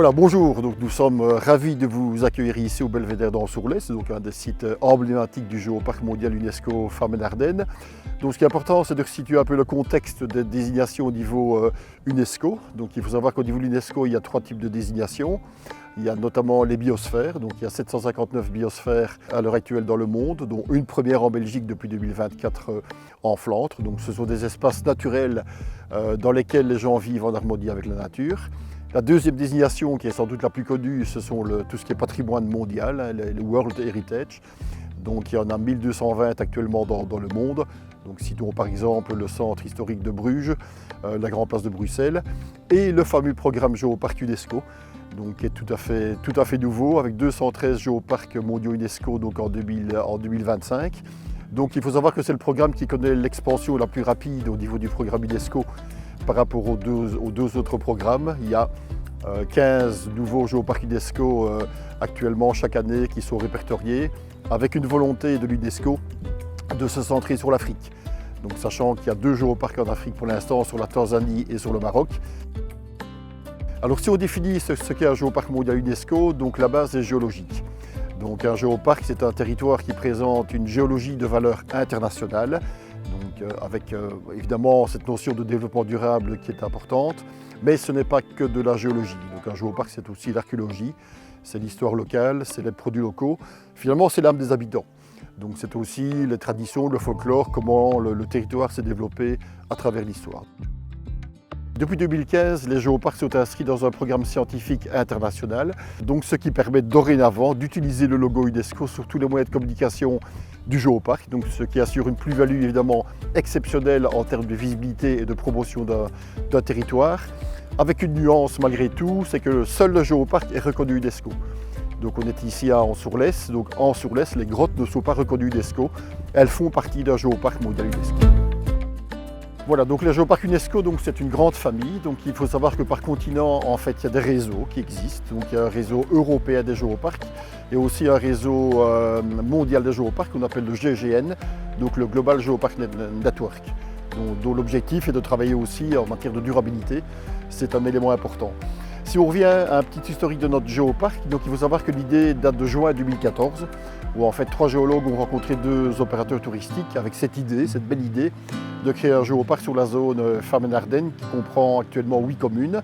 Voilà, bonjour, donc nous sommes ravis de vous accueillir ici au Belvédère d'Ans-sur-Lesse, donc un des sites emblématiques du Géoparc mondial UNESCO Famenne-Ardennes. Donc ce qui est important, c'est de situer un peu le contexte des désignations au niveau UNESCO. Donc il faut savoir qu'au niveau de l'UNESCO, il y a trois types de désignations. Il y a notamment les biosphères, donc il y a 759 biosphères à l'heure actuelle dans le monde, dont une première en Belgique depuis 2024 en Flandre. Donc ce sont des espaces naturels dans lesquels les gens vivent en harmonie avec la nature. La deuxième désignation, qui est sans doute la plus connue, ce sont tout ce qui est patrimoine mondial, le World Heritage. Donc il y en a 1220 actuellement dans le monde. Donc citons par exemple le centre historique de Bruges, la Grande Place de Bruxelles et le fameux programme Géoparc UNESCO, donc qui est tout à fait nouveau, avec 213 géoparcs mondiaux UNESCO donc en 2025. Donc il faut savoir que c'est le programme qui connaît l'expansion la plus rapide au niveau du programme UNESCO par rapport aux deux autres programmes. Il y a 15 nouveaux géoparcs UNESCO actuellement chaque année qui sont répertoriés, avec une volonté de l'UNESCO de se centrer sur l'Afrique. Donc sachant qu'il y a 2 géoparcs en Afrique pour l'instant, sur la Tanzanie et sur le Maroc. Alors si on définit ce qu'est un géoparc mondial UNESCO, donc la base est géologique. Donc un géoparc, c'est un territoire qui présente une géologie de valeur internationale, donc avec évidemment cette notion de développement durable qui est importante, mais ce n'est pas que de la géologie. Donc un géoparc, c'est aussi l'archéologie, c'est l'histoire locale, c'est les produits locaux, finalement c'est l'âme des habitants. Donc c'est aussi les traditions, le folklore, comment le territoire s'est développé à travers l'histoire. Depuis 2015, les géoparcs sont inscrits dans un programme scientifique international, donc ce qui permet dorénavant d'utiliser le logo UNESCO sur tous les moyens de communication du géoparc, donc ce qui assure une plus-value évidemment exceptionnelle en termes de visibilité et de promotion d'un territoire, avec une nuance malgré tout, c'est que seul le géoparc est reconnu UNESCO. Donc on est ici à Ans-sur-Lesse, donc Ans-sur-Lesse, les grottes ne sont pas reconnues UNESCO, elles font partie d'un géoparc mondial UNESCO. Voilà, donc le géoparc UNESCO, donc c'est une grande famille. Donc il faut savoir que par continent, en fait, il y a des réseaux qui existent. Donc il y a un réseau européen des géoparcs et aussi un réseau mondial des géoparcs qu'on appelle le GGN, donc le Global Geopark Network, dont l'objectif est de travailler aussi en matière de durabilité. C'est un élément important. Si on revient à un petit historique de notre géoparc, donc il faut savoir que l'idée date de juin 2014, où en fait 3 géologues ont rencontré 2 opérateurs touristiques avec cette belle idée de créer un géoparc sur la zone Famenne-Ardennes qui comprend actuellement 8 communes.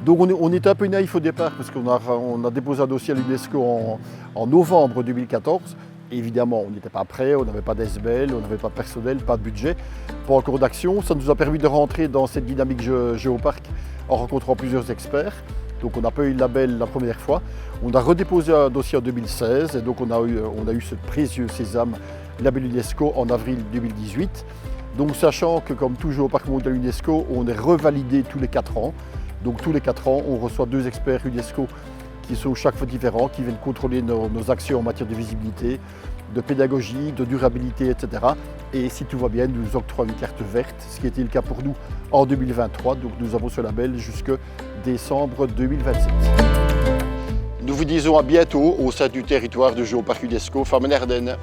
Donc on était un peu naïf au départ parce qu'on a déposé un dossier à l'UNESCO en novembre 2014. Évidemment, on n'était pas prêt, on n'avait pas d'SBL, on n'avait pas de personnel, pas de budget, pas encore d'action. Ça nous a permis de rentrer dans cette dynamique géoparc en rencontrant plusieurs experts. Donc on n'a pas eu le label la première fois. On a redéposé un dossier en 2016 et donc on a eu ce précieux sésame label UNESCO en avril 2018. Donc sachant que comme tout géoparc mondial UNESCO, on est revalidé tous les 4 ans. Donc tous les 4 ans, on reçoit 2 experts UNESCO qui sont chaque fois différents, qui viennent contrôler nos actions en matière de visibilité, de pédagogie, de durabilité, etc. Et si tout va bien, nous octroient une carte verte, ce qui était le cas pour nous en 2023. Donc nous avons ce label jusqu'en décembre 2027. Nous vous disons à bientôt au sein du territoire du Géoparc UNESCO Famenne-Ardennes.